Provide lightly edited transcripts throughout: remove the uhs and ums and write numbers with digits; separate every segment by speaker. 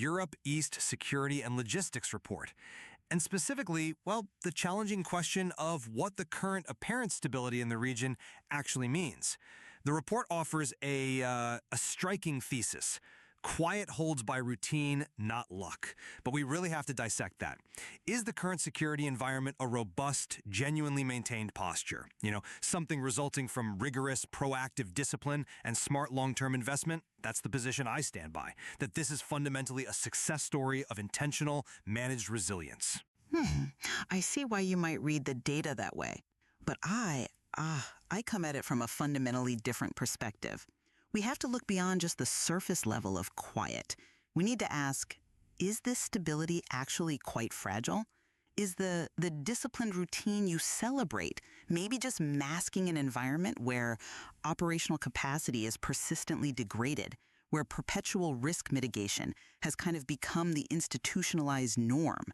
Speaker 1: Europe East Security and Logistics Report. And specifically, well, the challenging question of what the current apparent stability in the region actually means. The report offers a striking thesis. Quiet holds by routine, not luck. But we really have to dissect that. Is the current security environment a robust, genuinely maintained posture? Something resulting from rigorous, proactive discipline and smart long-term investment? That's the position I stand by, that this is fundamentally a success story of intentional, managed resilience.
Speaker 2: I see why you might read the data that way. But I come at it from a fundamentally different perspective. We have to look beyond just the surface level of quiet. We need to ask, is this stability actually quite fragile? Is the disciplined routine you celebrate maybe just masking an environment where operational capacity is persistently degraded, where perpetual risk mitigation has kind of become the institutionalized norm?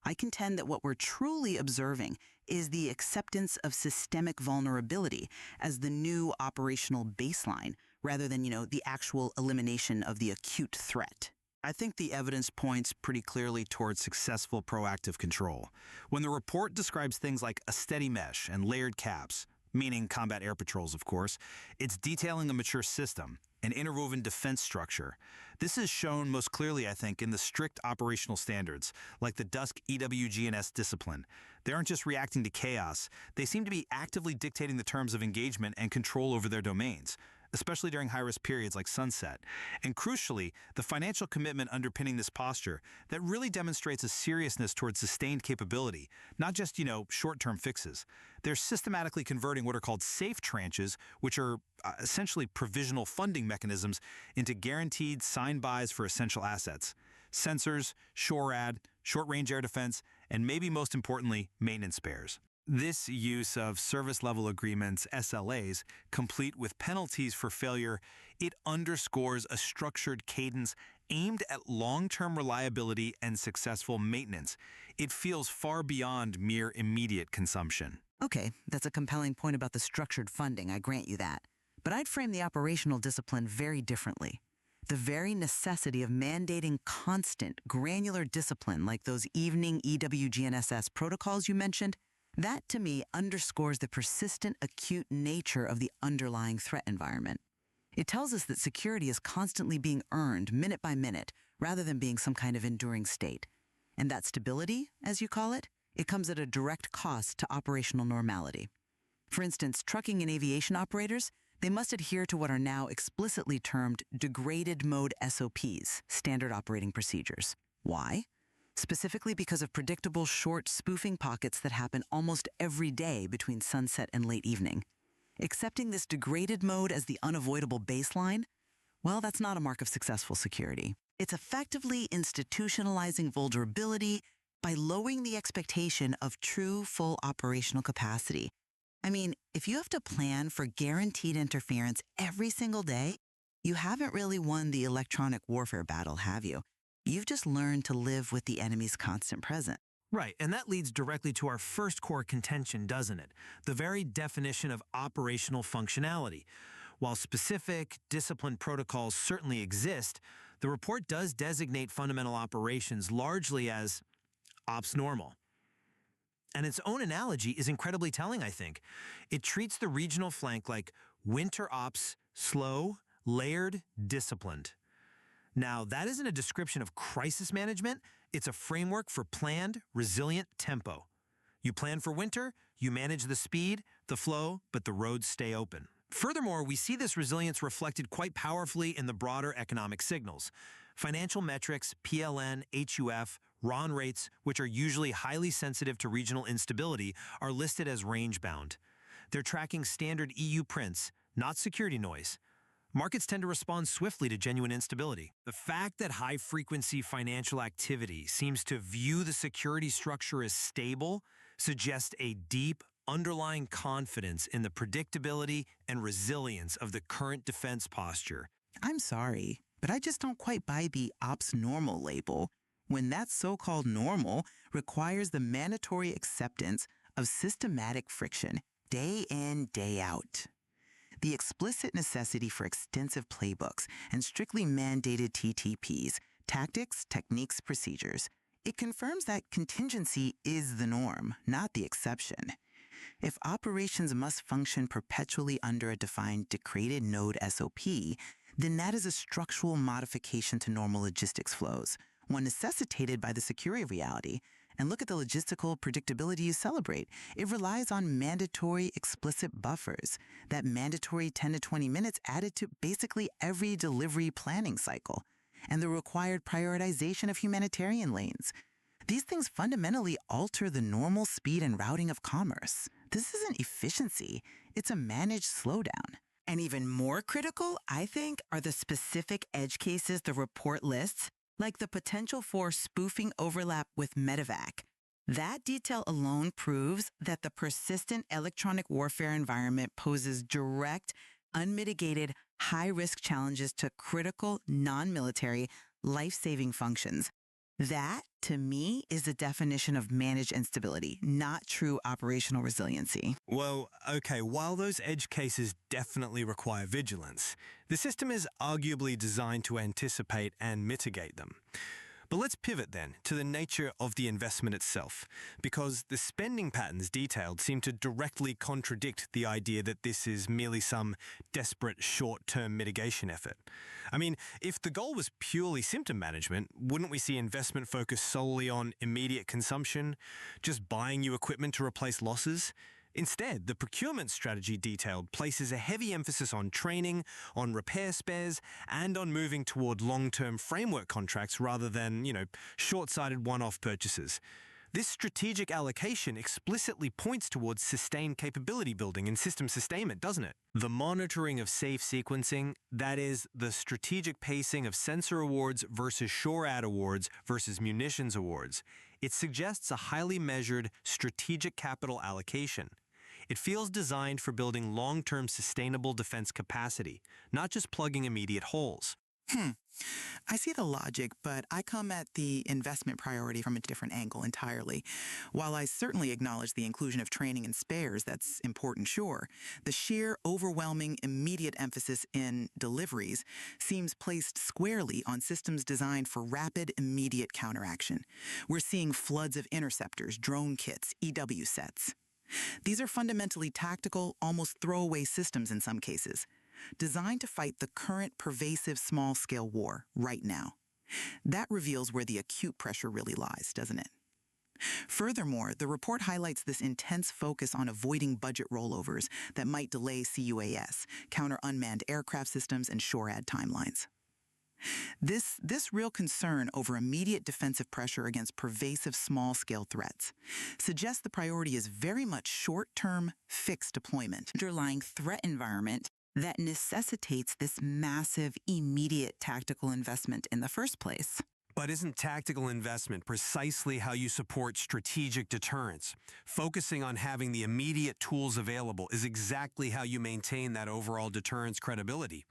Speaker 2: I contend that what we're truly observing is the acceptance of systemic vulnerability as the new operational baseline, rather than, the actual elimination of the acute threat.
Speaker 1: I think the evidence points pretty clearly towards successful proactive control. When the report describes things like a steady mesh and layered caps, meaning combat air patrols, of course, it's detailing a mature system, an interwoven defense structure. This is shown most clearly, I think, in the strict operational standards, like the Dusk EWG&S discipline. They aren't just reacting to chaos, they seem to be actively dictating the terms of engagement and control over their domains, especially during high-risk periods like sunset. And crucially, the financial commitment underpinning this posture that really demonstrates a seriousness towards sustained capability, not just, short-term fixes. They're systematically converting what are called safe tranches, which are essentially provisional funding mechanisms, into guaranteed signed buys for essential assets. Sensors, SHORAD, short-range air defense, and maybe most importantly, maintenance spares. This use of service-level agreements, SLAs, complete with penalties for failure, it underscores a structured cadence aimed at long-term reliability and successful maintenance. It feels far beyond mere immediate consumption.
Speaker 2: Okay, that's a compelling point about the structured funding, I grant you that. But I'd frame the operational discipline very differently. The very necessity of mandating constant, granular discipline like those evening EWG&SS protocols you mentioned, that, to me, underscores the persistent, acute nature of the underlying threat environment. It tells us that security is constantly being earned minute by minute, rather than being some kind of enduring state. And that stability, as you call it, it comes at a direct cost to operational normality. For instance, trucking and aviation operators, they must adhere to what are now explicitly termed degraded mode SOPs, standard operating procedures. Why? Specifically because of predictable short spoofing pockets that happen almost every day between sunset and late evening. Accepting this degraded mode as the unavoidable baseline, well, that's not a mark of successful security. It's effectively institutionalizing vulnerability by lowering the expectation of true full operational capacity. I mean, if you have to plan for guaranteed interference every single day, you haven't really won the electronic warfare battle, have you? You've just learned to live with the enemy's constant presence.
Speaker 3: Right, and that leads directly to our first core contention, doesn't it? The very definition of operational functionality. While specific, disciplined protocols certainly exist, the report does designate fundamental operations largely as ops normal. And its own analogy is incredibly telling, I think. It treats the regional flank like winter ops, slow, layered, disciplined. Now, that isn't a description of crisis management. It's a framework for planned, resilient tempo. You plan for winter, you manage the speed, the flow, but the roads stay open. Furthermore, we see this resilience reflected quite powerfully in the broader economic signals. Financial metrics, PLN, HUF, RON rates, which are usually highly sensitive to regional instability, are listed as range-bound. They're tracking standard EU prints, not security noise. Markets tend to respond swiftly to genuine instability. The fact that high-frequency financial activity seems to view the security structure as stable suggests a deep, underlying confidence in the predictability and resilience of the current defense posture.
Speaker 2: I'm sorry, but I just don't quite buy the ops normal label when that so-called normal requires the mandatory acceptance of systematic friction day in, day out. The explicit necessity for extensive playbooks and strictly mandated TTPs Tactics, techniques, procedures. It confirms that contingency is the norm, not the exception. If operations must function perpetually under a defined decrated node SOP, then that is a structural modification to normal logistics flows, one necessitated by the security reality. And look at the logistical predictability you celebrate. It relies on mandatory explicit buffers, that mandatory 10 to 20 minutes added to basically every delivery planning cycle, and the required prioritization of humanitarian lanes. These things fundamentally alter the normal speed and routing of commerce. This isn't efficiency, it's a managed slowdown. And even more critical, I think, are the specific edge cases the report lists, like the potential for spoofing overlap with medevac. That detail alone proves that the persistent electronic warfare environment poses direct, unmitigated, high-risk challenges to critical, non-military, life-saving functions. That, to me, is the definition of managed instability, not true operational resiliency.
Speaker 3: Well, okay, while those edge cases definitely require vigilance, the system is arguably designed to anticipate and mitigate them. But let's pivot then to the nature of the investment itself, because the spending patterns detailed seem to directly contradict the idea that this is merely some desperate short-term mitigation effort. I mean, if the goal was purely symptom management, wouldn't we see investment focused solely on immediate consumption, just buying new equipment to replace losses? Instead, the procurement strategy detailed places a heavy emphasis on training, on repair spares, and on moving toward long-term framework contracts rather than, short-sighted one-off purchases. This strategic allocation explicitly points towards sustained capability building and system sustainment, doesn't it? The monitoring of safe sequencing, that is, the strategic pacing of sensor awards versus SHORAD awards versus munitions awards, it suggests a highly measured strategic capital allocation. It feels designed for building long-term sustainable defense capacity, not just plugging immediate holes.
Speaker 4: I see the logic, but I come at the investment priority from a different angle entirely. While I certainly acknowledge the inclusion of training and spares, that's important, sure, the sheer, overwhelming, immediate emphasis in deliveries seems placed squarely on systems designed for rapid, immediate counteraction. We're seeing floods of interceptors, drone kits, EW sets. These are fundamentally tactical, almost throwaway systems in some cases, designed to fight the current pervasive small-scale war right now. That reveals where the acute pressure really lies, doesn't it? Furthermore, the report highlights this intense focus on avoiding budget rollovers that might delay CUAS, counter-unmanned aircraft systems, and SHORAD timelines. This real concern over immediate defensive pressure against pervasive small-scale threats suggests the priority is very much short-term, fixed deployment.
Speaker 2: Underlying threat environment that necessitates this massive, immediate tactical investment in the first place.
Speaker 3: But isn't tactical investment precisely how you support strategic deterrence? Focusing on having the immediate tools available is exactly how you maintain that overall deterrence credibility.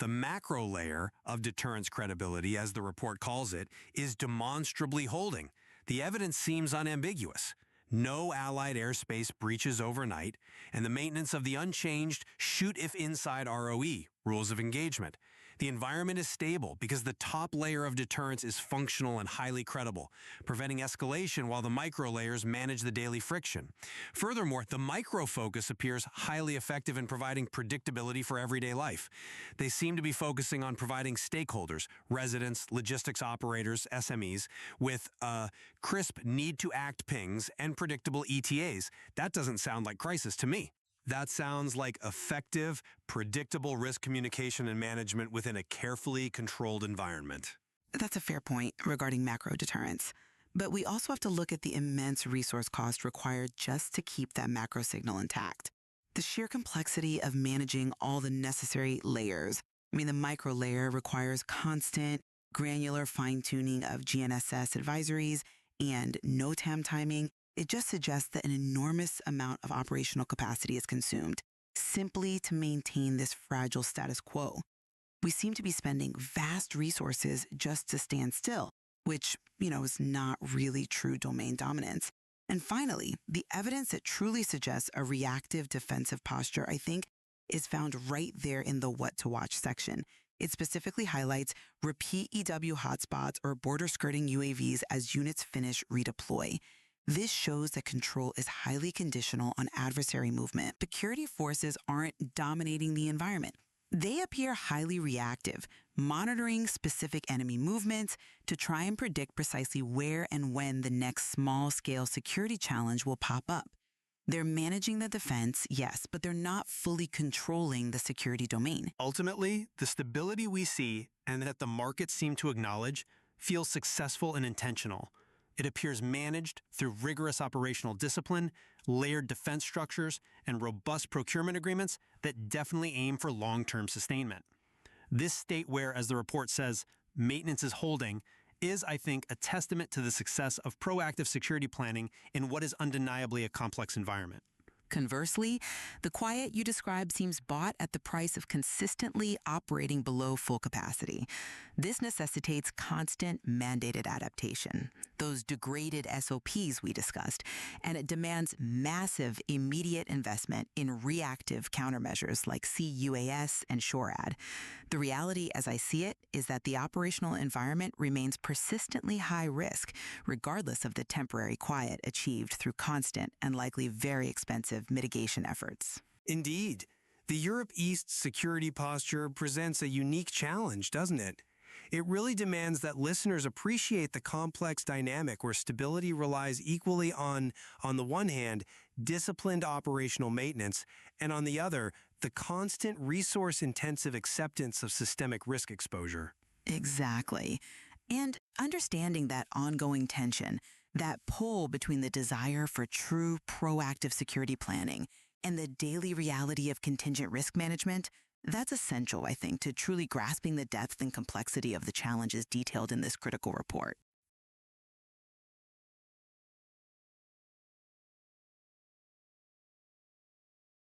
Speaker 3: The macro layer of deterrence credibility, as the report calls it, is demonstrably holding. The evidence seems unambiguous. No Allied airspace breaches overnight, and the maintenance of the unchanged shoot if inside ROE, rules of engagement. The environment is stable because the top layer of deterrence is functional and highly credible, preventing escalation while the micro layers manage the daily friction. Furthermore, the micro focus appears highly effective in providing predictability for everyday life. They seem to be focusing on providing stakeholders, residents, logistics operators, SMEs, with crisp need-to-act pings and predictable ETAs. That doesn't sound like crisis to me. That sounds like effective, predictable risk communication and management within a carefully controlled environment.
Speaker 4: That's a fair point regarding macro deterrence. But we also have to look at the immense resource cost required just to keep that macro signal intact. The sheer complexity of managing all the necessary layers. The micro layer requires constant, granular fine-tuning of GNSS advisories and NOTAM timing. It just suggests that an enormous amount of operational capacity is consumed simply to maintain this fragile status quo. We seem to be spending vast resources just to stand still, which, is not really true domain dominance. And finally, the evidence that truly suggests a reactive defensive posture, I think, is found right there in the what to watch section. It specifically highlights repeat EW hotspots or border skirting UAVs as units finish redeploy. This shows that control is highly conditional on adversary movement. Security forces aren't dominating the environment. They appear highly reactive, monitoring specific enemy movements to try and predict precisely where and when the next small-scale security challenge will pop up. They're managing the defense, yes, but they're not fully controlling the security domain.
Speaker 3: Ultimately, the stability we see and that the markets seem to acknowledge feels successful and intentional. It appears managed through rigorous operational discipline, layered defense structures, and robust procurement agreements that definitely aim for long-term sustainment. This state where, as the report says, maintenance is holding, is, I think, a testament to the success of proactive security planning in what is undeniably a complex environment.
Speaker 2: Conversely, the quiet you describe seems bought at the price of consistently operating below full capacity. This necessitates constant mandated adaptation, those degraded SOPs we discussed, and it demands massive immediate investment in reactive countermeasures like CUAS and SHORAD. The reality, as I see it, is that the operational environment remains persistently high risk, regardless of the temporary quiet achieved through constant and likely very expensive mitigation efforts.
Speaker 5: Indeed. The Europe East security posture presents a unique challenge, doesn't it? It really demands that listeners appreciate the complex dynamic where stability relies equally on the one hand, disciplined operational maintenance, and on the other, the constant resource-intensive acceptance of systemic risk exposure.
Speaker 2: Exactly. And understanding that ongoing tension, that pull between the desire for true proactive security planning and the daily reality of contingent risk management, that's essential, I think, to truly grasping the depth and complexity of the challenges detailed in this critical report.